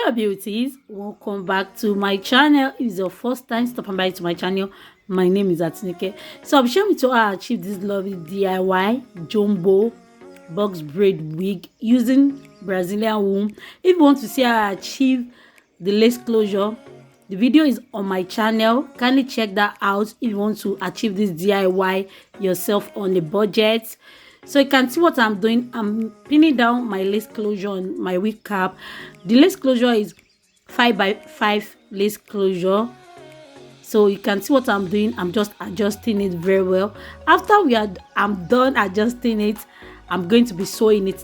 Hello beauties, welcome back to my channel. If it's your first time stopping by to my channel, my name is Atinike. So I'm sharing with you how I achieve this lovely DIY jumbo box braid wig using Brazilian wool. If you want to see how I achieve the lace closure, the video is on my channel. Kindly check that out if you want to achieve this DIY yourself on a budget. So you can see what I'm doing. I'm pinning down my lace closure on my wig cap. The lace closure is 5x5 lace closure. So you can see what I'm doing. I'm just adjusting it very well. After I'm done adjusting it, I'm going to be sewing it.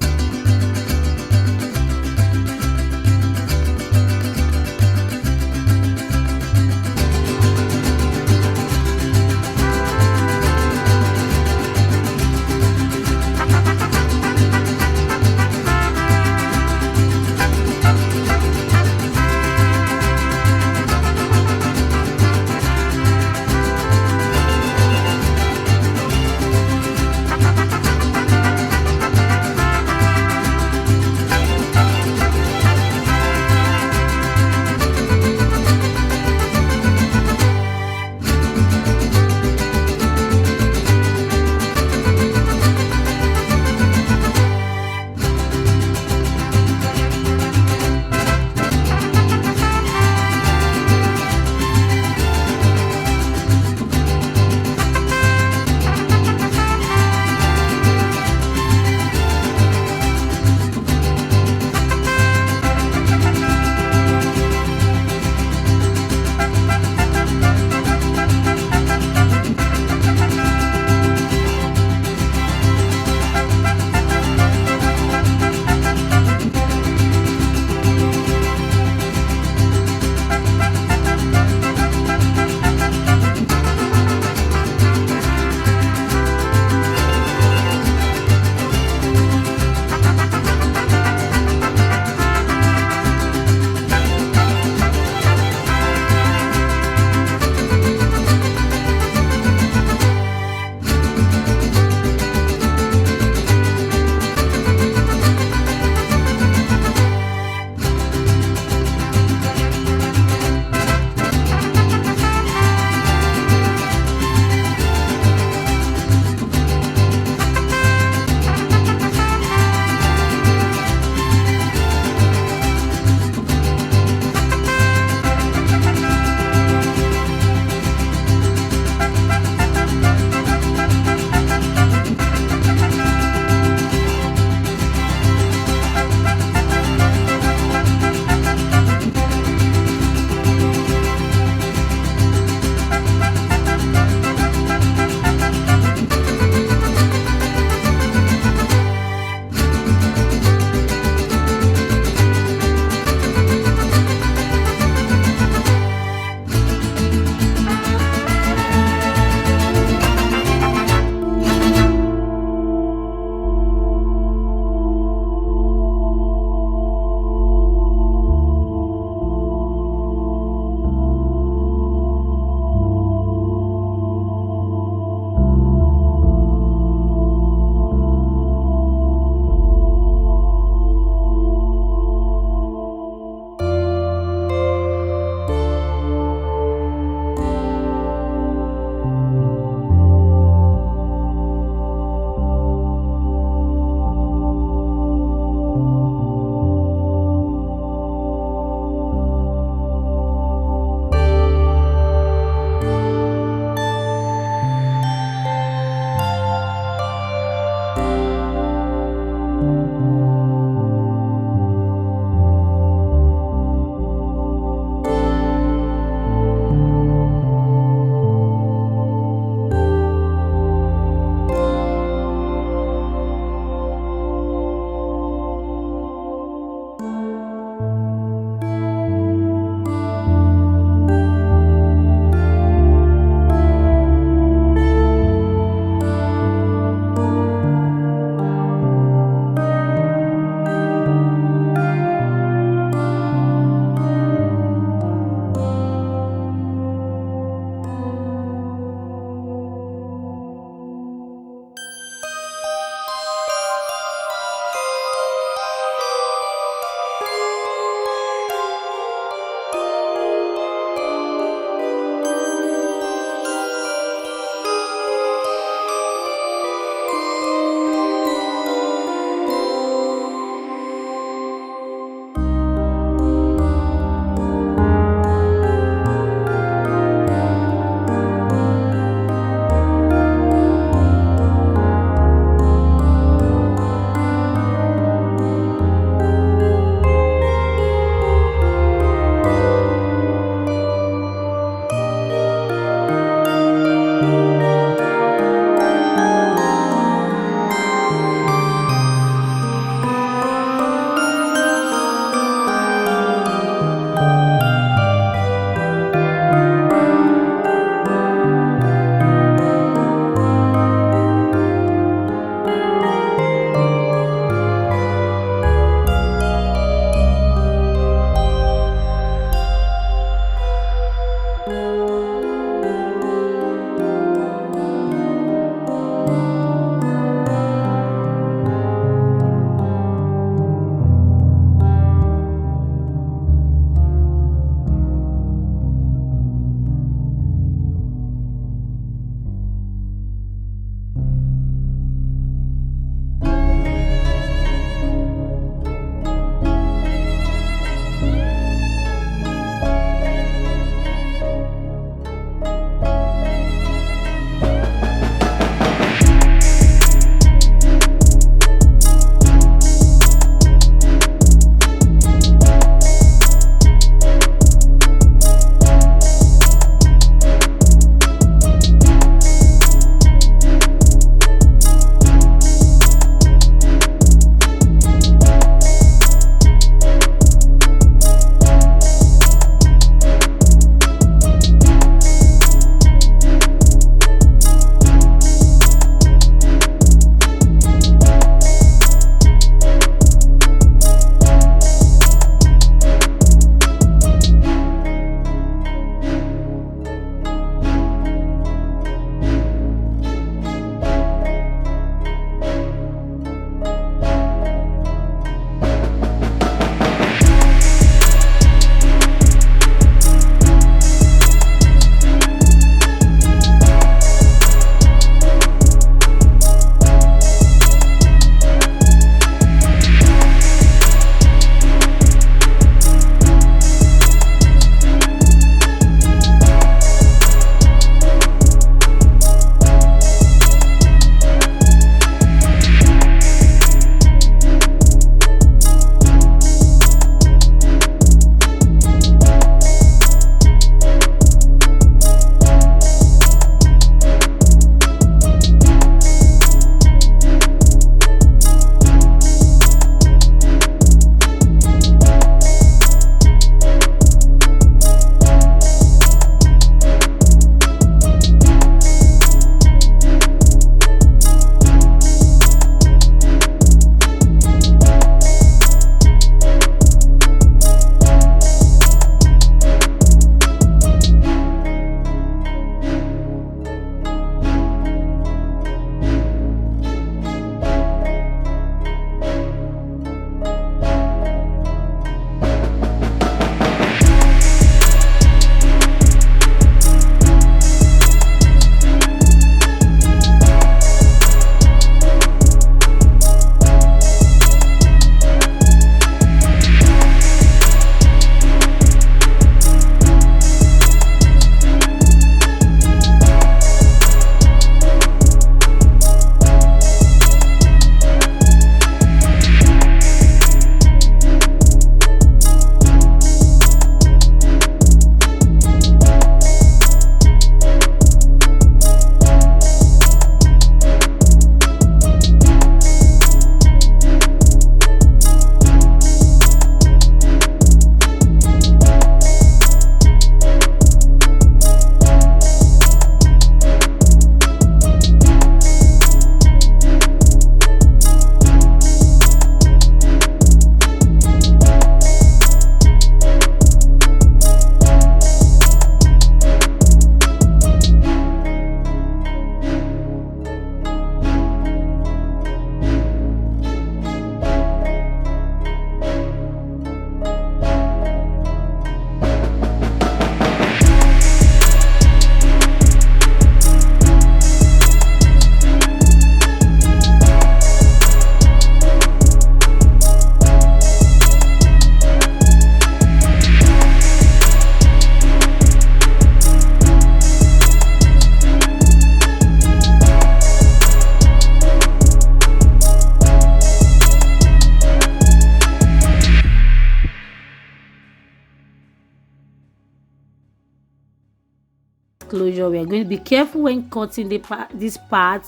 closure. We are going to be careful when cutting this part.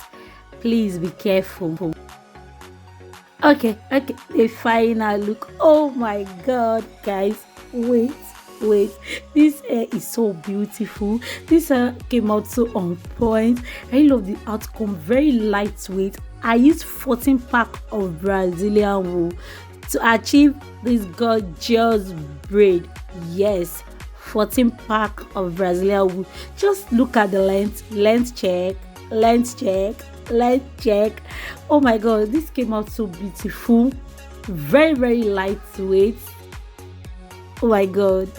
Please be careful. Okay, the final look. Oh my god, guys, wait, this hair is so beautiful. This hair came out so on point. I love the outcome, very lightweight. I used 14 pack of Brazilian wool to achieve this gorgeous braid. Yes, 14 pack of Brazilian wool. Just look at the length check. Oh my god, this came out so beautiful, very lightweight. Oh my god,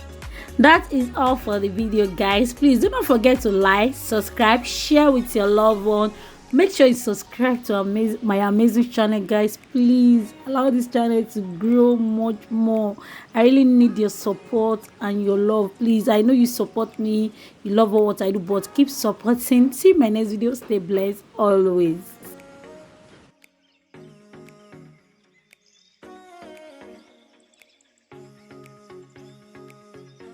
that is all for the video, guys. Please do not forget to like, subscribe, share with your loved one. Make sure you subscribe to my amazing channel, guys. Please allow this channel to grow much more. I really need your support and your love. Please, I know you support me, you love what I do, but keep supporting. See you in my next video. Stay blessed always.